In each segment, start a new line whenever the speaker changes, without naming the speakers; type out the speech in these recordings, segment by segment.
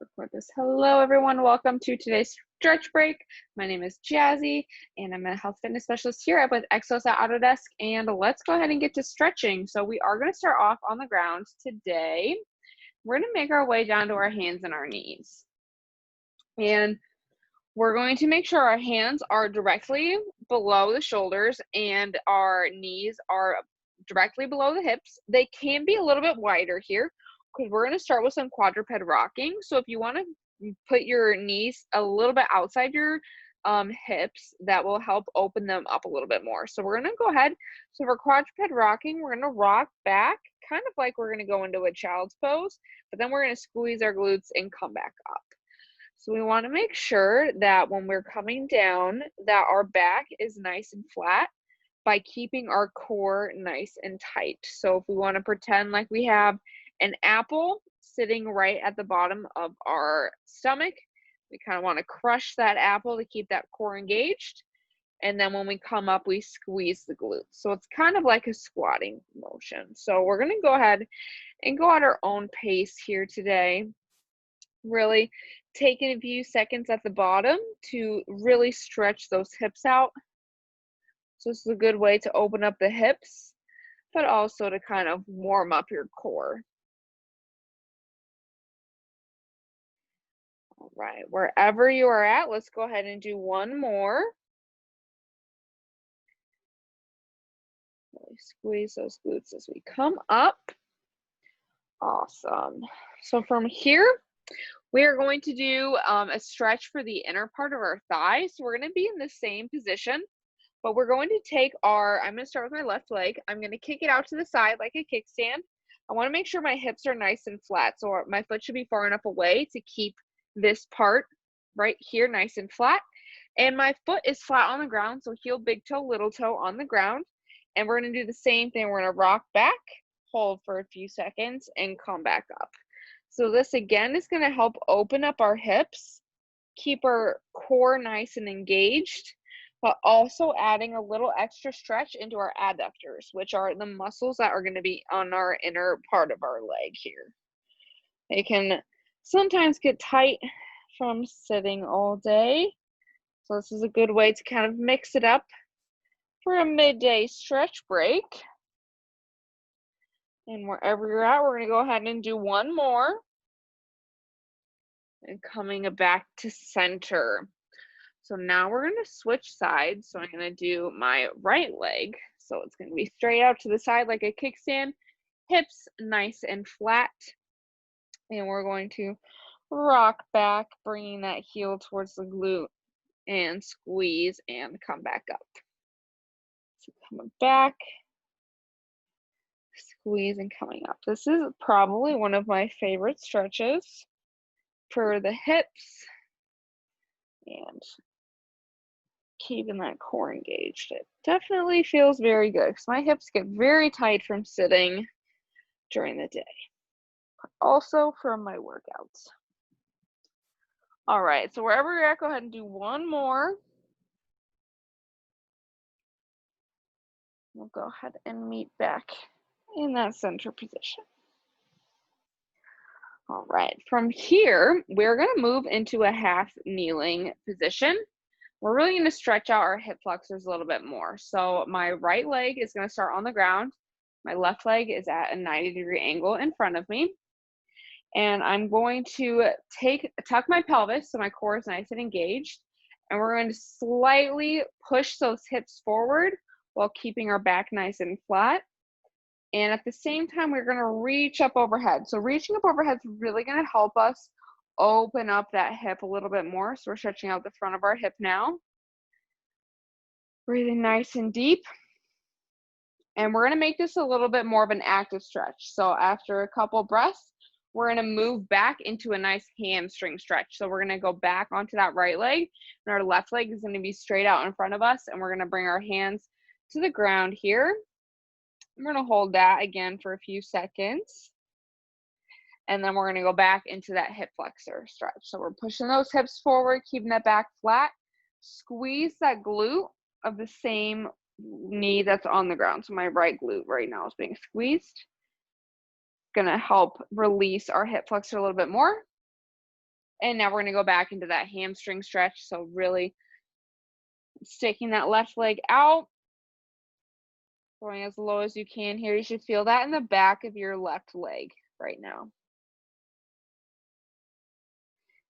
Record this. Hello, everyone. Welcome to today's stretch break. My name is Jazzy, and I'm a health fitness specialist here with Exos at Autodesk. And let's go ahead and get to stretching. So we are going to start off on the ground today. We're going to make our way down to our hands and our knees. And we're going to make sure our hands are directly below the shoulders and our knees are directly below the hips. They can be a little bit wider here because we're going to start with some quadruped rocking. So if you want to put your knees a little bit outside your hips, that will help open them up a little bit more. So we're going to go ahead. So for quadruped rocking, we're going to rock back, kind of like we're going to go into a child's pose, but then we're going to squeeze our glutes and come back up. So we want to make sure that when we're coming down, that our back is nice and flat by keeping our core nice and tight. So if we want to pretend like we have an apple sitting right at the bottom of our stomach, we kind of want to crush that apple to keep that core engaged. And then when we come up, we squeeze the glutes. So it's kind of like a squatting motion. So we're going to go ahead and go at our own pace here today. Really taking a few seconds at the bottom to really stretch those hips out. So this is a good way to open up the hips, but also to kind of warm up your core. All right, wherever you are at, let's go ahead and do one more. Really squeeze those glutes as we come up. Awesome. So from here, we are going to do a stretch for the inner part of our thigh. So we're going to be in the same position, but we're going to take I'm going to start with my left leg. I'm going to kick it out to the side like a kickstand. I want to make sure my hips are nice and flat. So my foot should be far enough away to keep this part right here nice and flat. And my foot is flat on the ground. So heel, big toe, little toe on the ground. And we're going to do the same thing. We're going to rock back, hold for a few seconds, and come back up. So this again is going to help open up our hips, keep our core nice and engaged, but also adding a little extra stretch into our adductors, which are the muscles that are going to be on our inner part of our leg here. They can sometimes get tight from sitting all day. So this is a good way to kind of mix it up for a midday stretch break. And wherever you're at, we're going to go ahead and do one more. And coming back to center. So now we're going to switch sides. So I'm going to do my right leg. So it's going to be straight out to the side like a kickstand, hips nice and flat. And we're going to rock back, bringing that heel towards the glute and squeeze and come back up. So coming back, squeeze and coming up. This is probably one of my favorite stretches for the hips and keeping that core engaged. It definitely feels very good because my hips get very tight from sitting during the day, also from my workouts. All right, so wherever you're at, go ahead and do one more. We'll go ahead and meet back in that center position. All right, from here, we're going to move into a half kneeling position. We're really going to stretch out our hip flexors a little bit more. So my right leg is going to start on the ground. My left leg is at a 90-degree angle in front of me. And I'm going to tuck my pelvis so my core is nice and engaged. And we're going to slightly push those hips forward while keeping our back nice and flat. And at the same time, we're going to reach up overhead. So reaching up overhead is really going to help us open up that hip a little bit more. So we're stretching out the front of our hip now. Breathing nice and deep. And we're going to make this a little bit more of an active stretch. So after a couple breaths, we're going to move back into a nice hamstring stretch. So we're going to go back onto that right leg, and our left leg is going to be straight out in front of us, and we're going to bring our hands to the ground here. We're going to hold that again for a few seconds. And then we're going to go back into that hip flexor stretch. So we're pushing those hips forward, keeping that back flat. Squeeze that glute of the same knee that's on the ground. So my right glute right now is being squeezed. Going to help release our hip flexor a little bit more. And now we're gonna go back into that hamstring stretch. So really sticking that left leg out, going as low as you can here. You should feel that in the back of your left leg right now.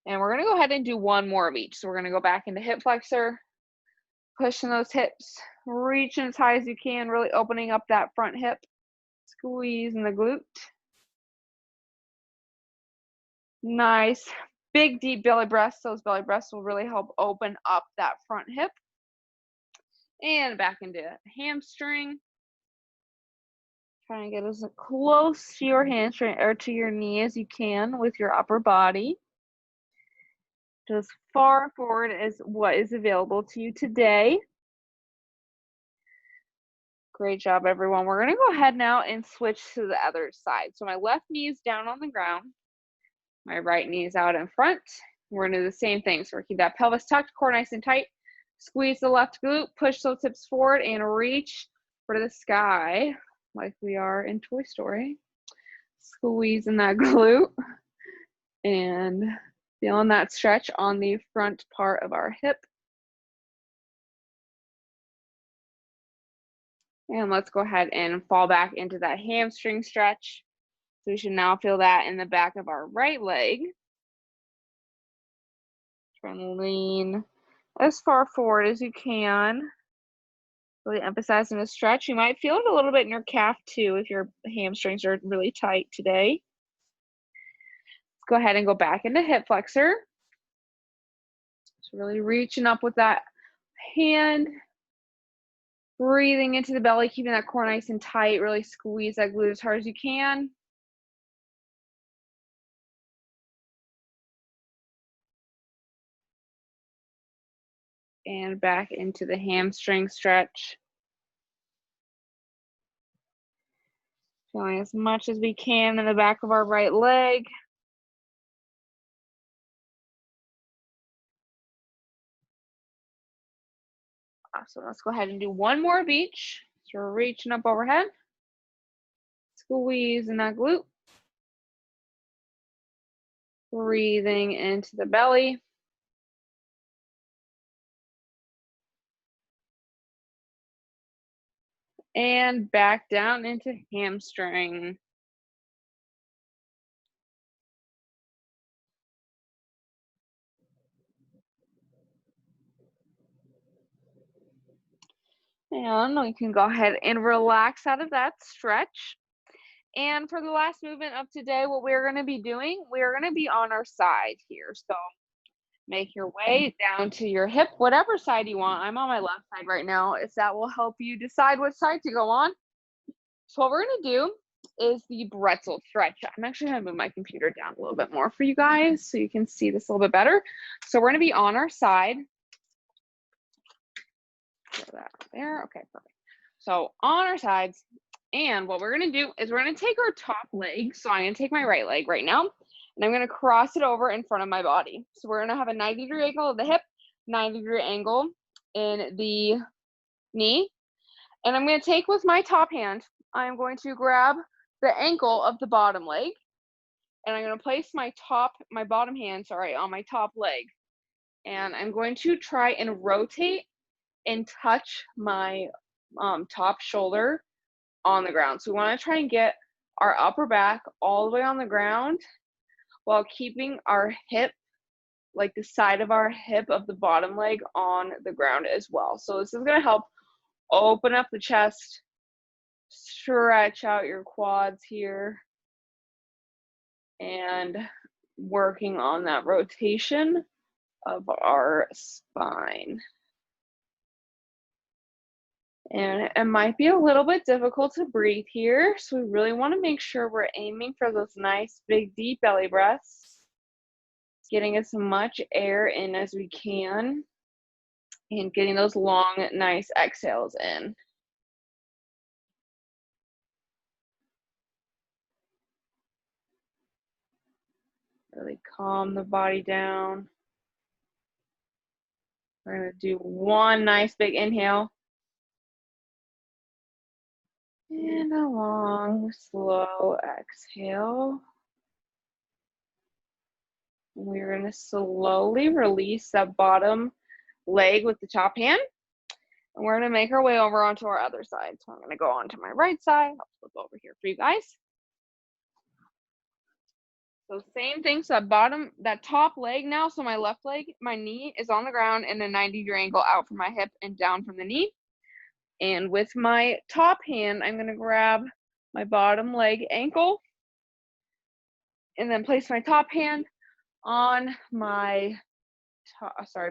And we're gonna go ahead and do one more of each. So we're gonna go back into hip flexor, pushing those hips, reaching as high as you can, really opening up that front hip, squeezing the glute. Nice. Big, deep belly breaths. Those belly breaths will really help open up that front hip. And back into hamstring. Try and get as close to your hamstring or to your knee as you can with your upper body. As far forward as what is available to you today. Great job, everyone. We're going to go ahead now and switch to the other side. So my left knee is down on the ground. My right knee is out in front. We're going to do the same thing. So we're keep that pelvis tucked, core nice and tight. Squeeze the left glute, push those hips forward, and reach for the sky like we are in Toy Story. Squeezing that glute and feeling that stretch on the front part of our hip. And let's go ahead and fall back into that hamstring stretch. So we should now feel that in the back of our right leg. Try and lean as far forward as you can. Really emphasizing the stretch. You might feel it a little bit in your calf too if your hamstrings are really tight today. Let's go ahead and go back into hip flexor. So really reaching up with that hand. Breathing into the belly, keeping that core nice and tight. Really squeeze that glute as hard as you can. And back into the hamstring stretch. Feeling as much as we can in the back of our right leg. Awesome. Let's go ahead and do one more of each. So we're reaching up overhead. Squeezing that glute. Breathing into the belly. And back down into hamstring. And we can go ahead and relax out of that stretch. And for the last movement of today, what we're going to be doing, we're going to be on our side here. So make your way down to your hip, whatever side you want. I'm on my left side right now, if that will help you decide what side to go on. So what we're going to do is the pretzel stretch. I'm actually going to move my computer down a little bit more for you guys so you can see this a little bit better. So we're going to be on our side. Throw that there. Okay, perfect. So on our sides. And what we're going to do is we're going to take our top leg. So I'm going to take my right leg right now, and I'm going to cross it over in front of my body. So we're going to have a 90-degree angle of the hip, 90-degree angle in the knee. And I'm going to take with my top hand, I'm going to grab the ankle of the bottom leg, and I'm going to place my bottom hand, on my top leg. And I'm going to try and rotate and touch my top shoulder on the ground. So we want to try and get our upper back all the way on the ground while keeping our hip, like the side of our hip of the bottom leg, on the ground as well. So this is going to help open up the chest, stretch out your quads here, and working on that rotation of our spine. And it might be a little bit difficult to breathe here, so we really want to make sure we're aiming for those nice, big, deep belly breaths, getting as much air in as we can, and getting those long, nice exhales in. Really calm the body down. We're going to do one nice big inhale. And a long, slow exhale. We're going to slowly release that bottom leg with the top hand. And we're going to make our way over onto our other side. So I'm going to go onto my right side. I'll flip over here for you guys. So same thing, so that top leg now, so my left leg, my knee is on the ground in a 90-degree angle out from my hip and down from the knee. And with my top hand, I'm gonna grab my bottom leg ankle and then place my top hand on my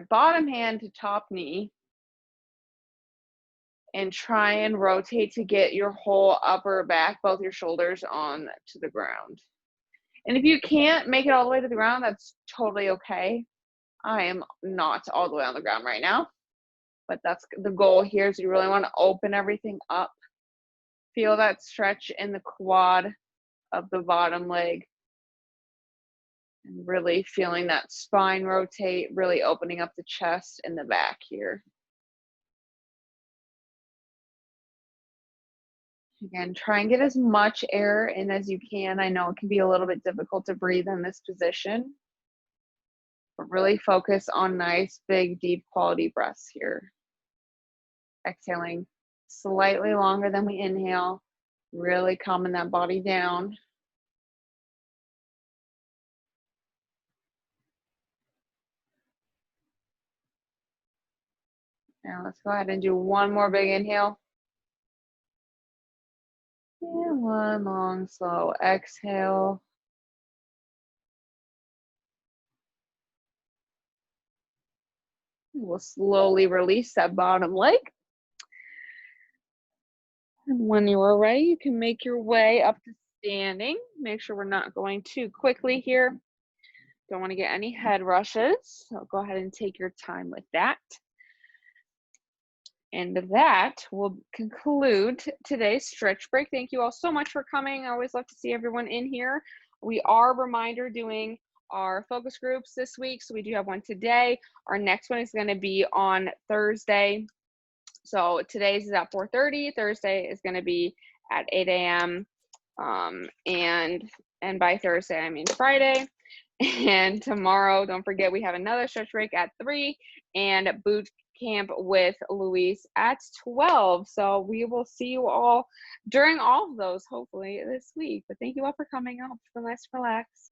bottom hand to top knee and try and rotate to get your whole upper back, both your shoulders on to the ground. And if you can't make it all the way to the ground, that's totally okay. I am not all the way on the ground right now, but that's the goal here, is you really want to open everything up. Feel that stretch in the quad of the bottom leg. And really feeling that spine rotate, really opening up the chest and the back here. Again, try and get as much air in as you can. I know it can be a little bit difficult to breathe in this position, but really focus on nice, big, deep quality breaths here. Exhaling slightly longer than we inhale, really calming that body down. Now let's go ahead and do one more big inhale. And one long, slow exhale. We'll slowly release that bottom leg. And when you are ready, you can make your way up to standing. Make sure we're not going too quickly here. Don't want to get any head rushes, so go ahead and take your time with that. And that will conclude today's stretch break. Thank you all so much for coming. I always love to see everyone in here. We are, reminder, doing our focus groups this week. So we do have one today. Our next one is going to be on Thursday. So today's is at 4:30. Thursday is going to be at 8 a.m. And by Thursday, I mean Friday. And tomorrow, don't forget, we have another stretch break at 3 and boot camp with Luis at 12. So we will see you all during all of those, hopefully, this week. But thank you all for coming out. It's been nice to relax.